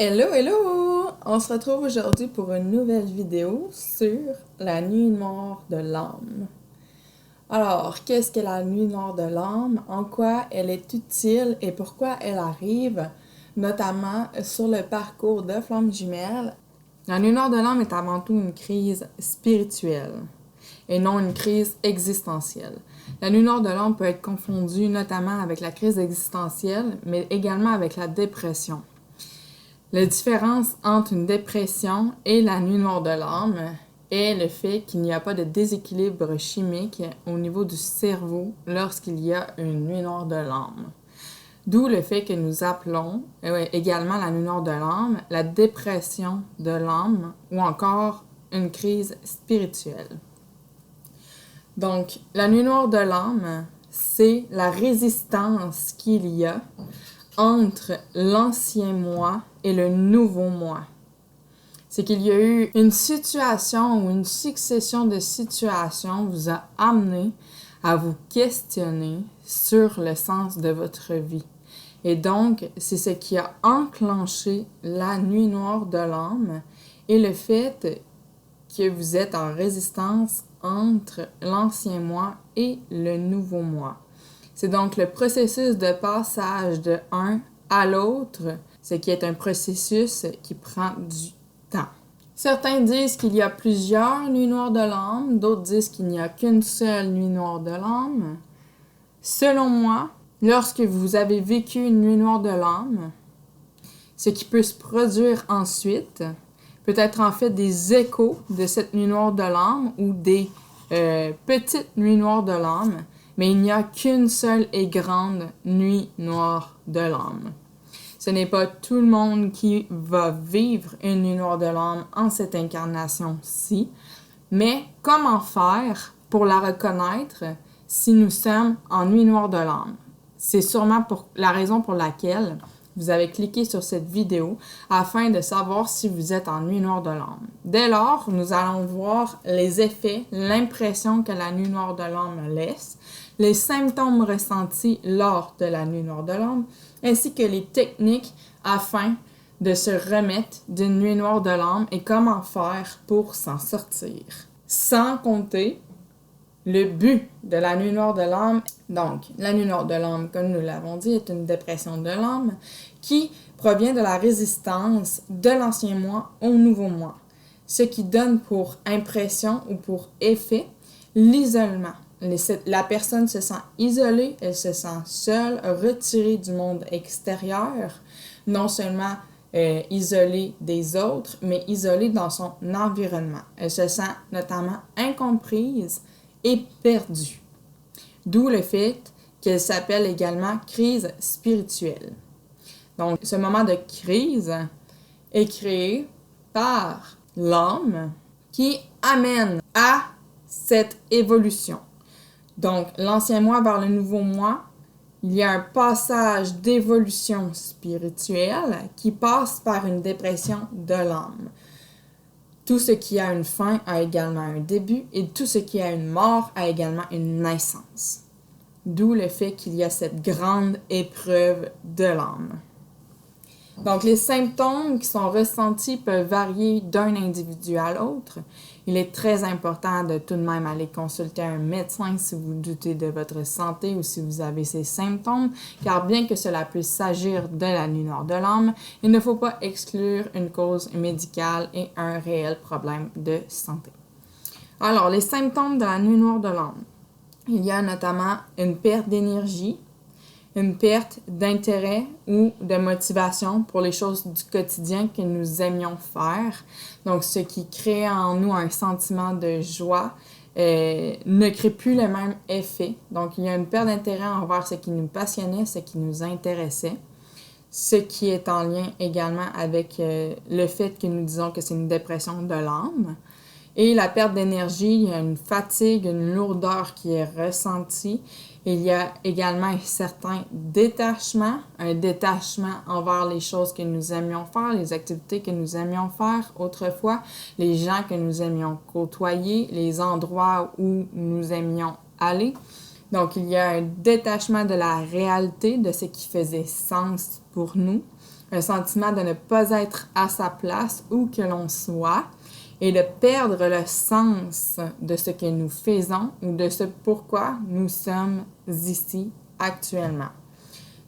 Hello, hello! On se retrouve aujourd'hui pour une nouvelle vidéo sur la nuit noire de l'âme. Alors, qu'est-ce que la nuit noire de l'âme? En quoi elle est utile et pourquoi elle arrive, notamment sur le parcours de Flamme Jumelle? La nuit noire de l'âme est avant tout une crise spirituelle et non une crise existentielle. La nuit noire de l'âme peut être confondue notamment avec la crise existentielle, mais également avec la dépression. La différence entre une dépression et la nuit noire de l'âme est le fait qu'il n'y a pas de déséquilibre chimique au niveau du cerveau lorsqu'il y a une nuit noire de l'âme. D'où le fait que nous appelons également la nuit noire de l'âme la dépression de l'âme ou encore une crise spirituelle. Donc, la nuit noire de l'âme, c'est la résistance qu'il y a entre l'ancien moi et le nouveau moi. C'est qu'il y a eu une situation ou une succession de situations vous a amené à vous questionner sur le sens de votre vie. Et donc, c'est ce qui a enclenché la nuit noire de l'âme et le fait que vous êtes en résistance entre l'ancien moi et le nouveau moi. C'est donc le processus de passage de un à l'autre, ce qui est un processus qui prend du temps. Certains disent qu'il y a plusieurs nuits noires de l'âme, d'autres disent qu'il n'y a qu'une seule nuit noire de l'âme. Selon moi, lorsque vous avez vécu une nuit noire de l'âme, ce qui peut se produire ensuite peut être en fait des échos de cette nuit noire de l'âme ou des petites nuits noires de l'âme, mais il n'y a qu'une seule et grande nuit noire de l'âme. Ce n'est pas tout le monde qui va vivre une nuit noire de l'âme en cette incarnation-ci, mais comment faire pour la reconnaître si nous sommes en nuit noire de l'âme? C'est sûrement la raison pour laquelle vous avez cliqué sur cette vidéo afin de savoir si vous êtes en nuit noire de l'âme. Dès lors, nous allons voir les effets, l'impression que la nuit noire de l'âme laisse, les symptômes ressentis lors de la nuit noire de l'âme, ainsi que les techniques afin de se remettre d'une nuit noire de l'âme et comment faire pour s'en sortir. Sans compter le but de la nuit noire de l'âme. Donc, la nuit noire de l'âme, comme nous l'avons dit, est une dépression de l'âme qui provient de la résistance de l'ancien moi au nouveau moi, ce qui donne pour impression ou pour effet l'isolement. La personne se sent isolée, elle se sent seule, retirée du monde extérieur, non seulement isolée des autres, mais isolée dans son environnement. Elle se sent notamment incomprise et perdue. D'où le fait qu'elle s'appelle également crise spirituelle. Donc, ce moment de crise est créé par l'âme qui amène à cette évolution. Donc, l'ancien moi vers le nouveau moi, il y a un passage d'évolution spirituelle qui passe par une dépression de l'âme. Tout ce qui a une fin a également un début et tout ce qui a une mort a également une naissance. D'où le fait qu'il y a cette grande épreuve de l'âme. Donc, les symptômes qui sont ressentis peuvent varier d'un individu à l'autre. Il est très important de tout de même aller consulter un médecin si vous doutez de votre santé ou si vous avez ces symptômes, car bien que cela puisse s'agir de la nuit noire de l'âme, il ne faut pas exclure une cause médicale et un réel problème de santé. Alors, les symptômes de la nuit noire de l'âme. Il y a notamment une perte d'énergie, une perte d'intérêt ou de motivation pour les choses du quotidien que nous aimions faire. Donc, ce qui crée en nous un sentiment de joie ne crée plus le même effet. Donc, il y a une perte d'intérêt envers ce qui nous passionnait, ce qui nous intéressait, ce qui est en lien également avec le fait que nous disons que c'est une dépression de l'âme. Et la perte d'énergie, il y a une fatigue, une lourdeur qui est ressentie. Il y a également un certain détachement, un détachement envers les choses que nous aimions faire, les activités que nous aimions faire autrefois, les gens que nous aimions côtoyer, les endroits où nous aimions aller. Donc, il y a un détachement de la réalité, de ce qui faisait sens pour nous. un sentiment de ne pas être à sa place où que l'on soit et de perdre le sens de ce que nous faisons ou de ce pourquoi nous sommes ici actuellement.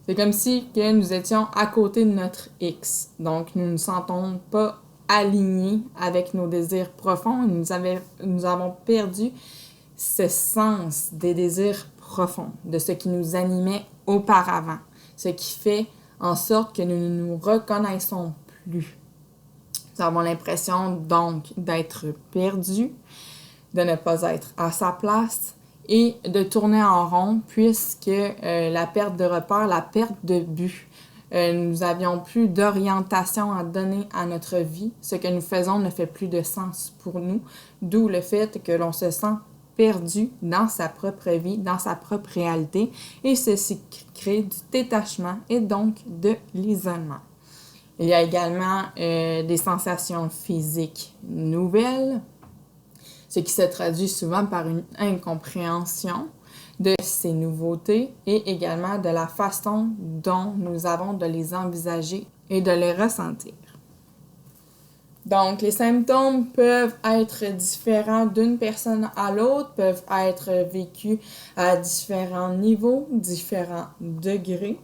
C'est comme si que nous étions à côté de notre X. Donc, nous ne nous sentons pas alignés avec nos désirs profonds. Nous avons perdu ce sens des désirs profonds, de ce qui nous animait auparavant. Ce qui fait en sorte que nous ne nous reconnaissons plus. Nous avons l'impression donc d'être perdus, de ne pas être à sa place et de tourner en rond puisque la perte de repère, la perte de but, nous n'avions plus d'orientation à donner à notre vie. Ce que nous faisons ne fait plus de sens pour nous, d'où le fait que l'on se sent perdu dans sa propre vie, dans sa propre réalité, et ceci crée du détachement et donc de l'isolement. Il y a également des sensations physiques nouvelles, ce qui se traduit souvent par une incompréhension de ces nouveautés et également de la façon dont nous avons de les envisager et de les ressentir. Donc, les symptômes peuvent être différents d'une personne à l'autre, peuvent être vécus à différents niveaux, différents degrés.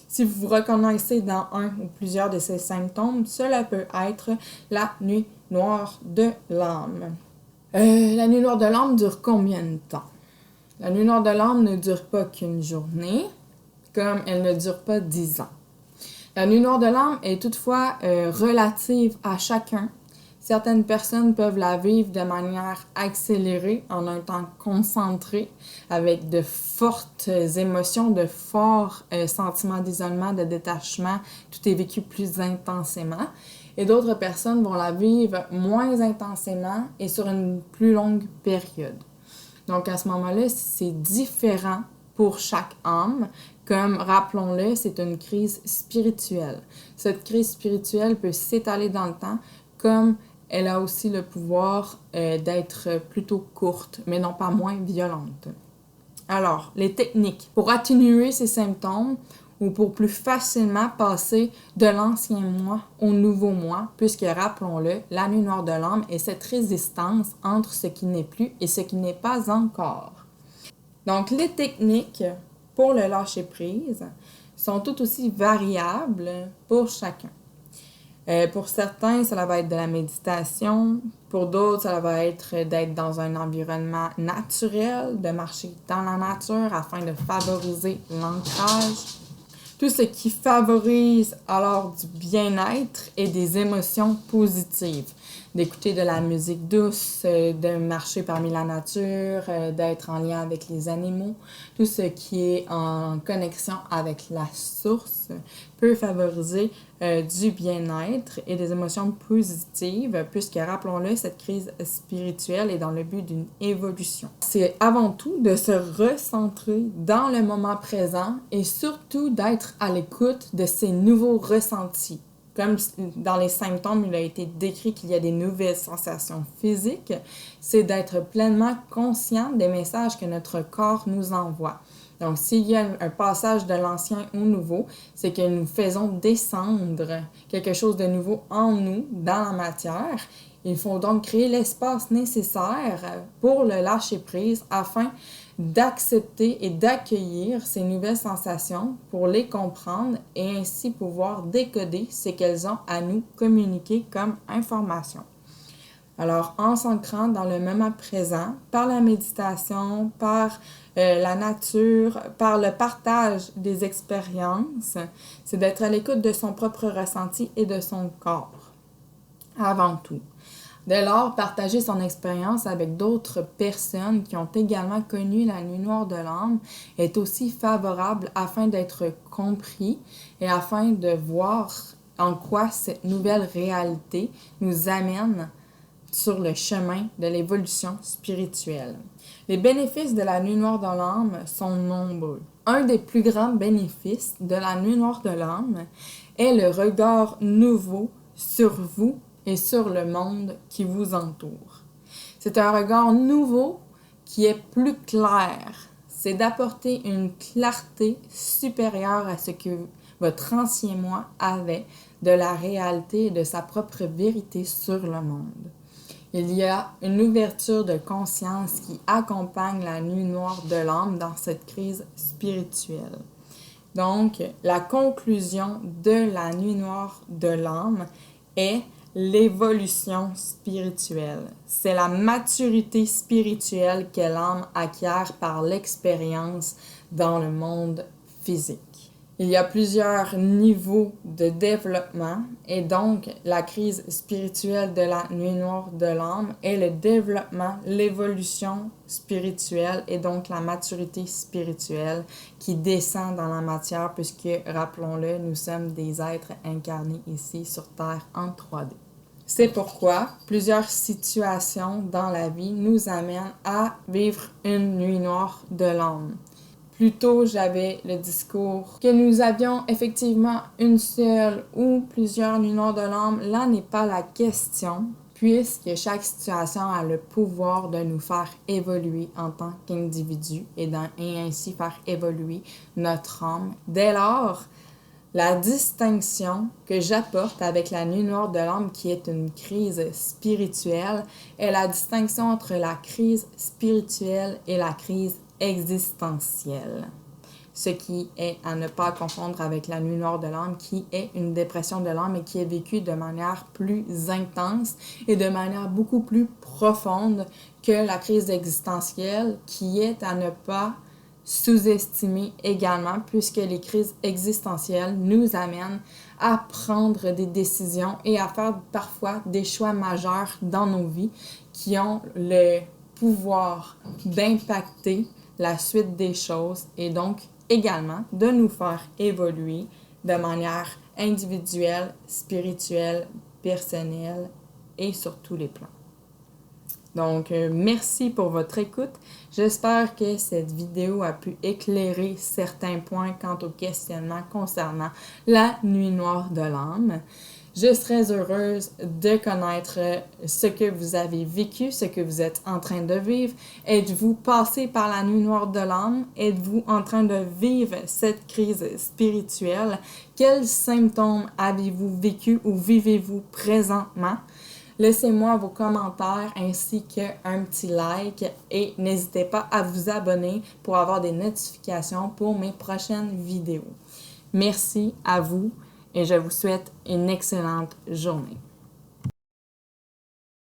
Si vous vous reconnaissez dans un ou plusieurs de ces symptômes, cela peut être la nuit noire de l'âme. La nuit noire de l'âme dure combien de temps? La nuit noire de l'âme ne dure pas qu'une journée, comme elle ne dure pas 10 ans. La nuit noire de l'âme est toutefois relative à chacun. Certaines personnes peuvent la vivre de manière accélérée, en un temps concentré, avec de fortes émotions, de forts sentiments d'isolement, de détachement. Tout est vécu plus intensément. Et d'autres personnes vont la vivre moins intensément et sur une plus longue période. Donc à ce moment-là, c'est différent pour chaque âme. Comme, rappelons-le, c'est une crise spirituelle. Cette crise spirituelle peut s'étaler dans le temps, comme elle a aussi le pouvoir d'être plutôt courte, mais non pas moins violente. Alors, les techniques pour atténuer ces symptômes ou pour plus facilement passer de l'ancien moi au nouveau moi, puisque, rappelons-le, la nuit noire de l'âme est cette résistance entre ce qui n'est plus et ce qui n'est pas encore. Donc, les techniques pour le lâcher-prise sont tout aussi variables pour chacun. Pour certains, cela va être de la méditation. Pour d'autres, ça va être d'être dans un environnement naturel, de marcher dans la nature afin de favoriser l'ancrage. Tout ce qui favorise alors du bien-être et des émotions positives. D'écouter de la musique douce, de marcher parmi la nature, d'être en lien avec les animaux. Tout ce qui est en connexion avec la source peut favoriser du bien-être et des émotions positives, puisque, rappelons-le, cette crise spirituelle est dans le but d'une évolution. C'est avant tout de se recentrer dans le moment présent et surtout d'être à l'écoute de ces nouveaux ressentis. Comme dans les symptômes, il a été décrit qu'il y a des nouvelles sensations physiques, c'est d'être pleinement conscient des messages que notre corps nous envoie. Donc, s'il y a un passage de l'ancien au nouveau, c'est que nous faisons descendre quelque chose de nouveau en nous, dans la matière. Il faut donc créer l'espace nécessaire pour le lâcher-prise afin d'accepter et d'accueillir ces nouvelles sensations pour les comprendre et ainsi pouvoir décoder ce qu'elles ont à nous communiquer comme information. Alors, en s'ancrant dans le moment présent, par la méditation, par la nature, par le partage des expériences, c'est d'être à l'écoute de son propre ressenti et de son corps, avant tout. Dès lors, partager son expérience avec d'autres personnes qui ont également connu la nuit noire de l'âme est aussi favorable afin d'être compris et afin de voir en quoi cette nouvelle réalité nous amène sur le chemin de l'évolution spirituelle. Les bénéfices de la nuit noire de l'âme sont nombreux. Un des plus grands bénéfices de la nuit noire de l'âme est le regard nouveau sur vous et sur le monde qui vous entoure. C'est un regard nouveau qui est plus clair. C'est d'apporter une clarté supérieure à ce que votre ancien moi avait de la réalité et de sa propre vérité sur le monde. Il y a une ouverture de conscience qui accompagne la nuit noire de l'âme dans cette crise spirituelle. Donc, la conclusion de la nuit noire de l'âme est l'évolution spirituelle. C'est la maturité spirituelle que l'âme acquiert par l'expérience dans le monde physique. Il y a plusieurs niveaux de développement et donc la crise spirituelle de la nuit noire de l'âme est le développement, l'évolution spirituelle et donc la maturité spirituelle qui descend dans la matière puisque, rappelons-le, nous sommes des êtres incarnés ici sur Terre en 3D. C'est pourquoi plusieurs situations dans la vie nous amènent à vivre une nuit noire de l'âme. Plus tôt, j'avais le discours que nous avions effectivement une seule ou plusieurs nuits noires de l'âme. Là n'est pas la question, puisque chaque situation a le pouvoir de nous faire évoluer en tant qu'individu et ainsi faire évoluer notre âme. Dès lors, la distinction que j'apporte avec la nuit noire de l'âme, qui est une crise spirituelle, est la distinction entre la crise spirituelle et la crise existentielle. Ce qui est à ne pas confondre avec la nuit noire de l'âme, qui est une dépression de l'âme et qui est vécue de manière plus intense et de manière beaucoup plus profonde que la crise existentielle, qui est à ne pas sous-estimer également, puisque les crises existentielles nous amènent à prendre des décisions et à faire parfois des choix majeurs dans nos vies qui ont le pouvoir d'impacter la suite des choses et donc également de nous faire évoluer de manière individuelle, spirituelle, personnelle et sur tous les plans. Donc, merci pour votre écoute. J'espère que cette vidéo a pu éclairer certains points quant au questionnement concernant la nuit noire de l'âme. Je serais heureuse de connaître ce que vous avez vécu, ce que vous êtes en train de vivre. Êtes-vous passé par la nuit noire de l'âme? Êtes-vous en train de vivre cette crise spirituelle? Quels symptômes avez-vous vécu ou vivez-vous présentement? Laissez-moi vos commentaires ainsi qu'un petit like et n'hésitez pas à vous abonner pour avoir des notifications pour mes prochaines vidéos. Merci à vous et je vous souhaite une excellente journée.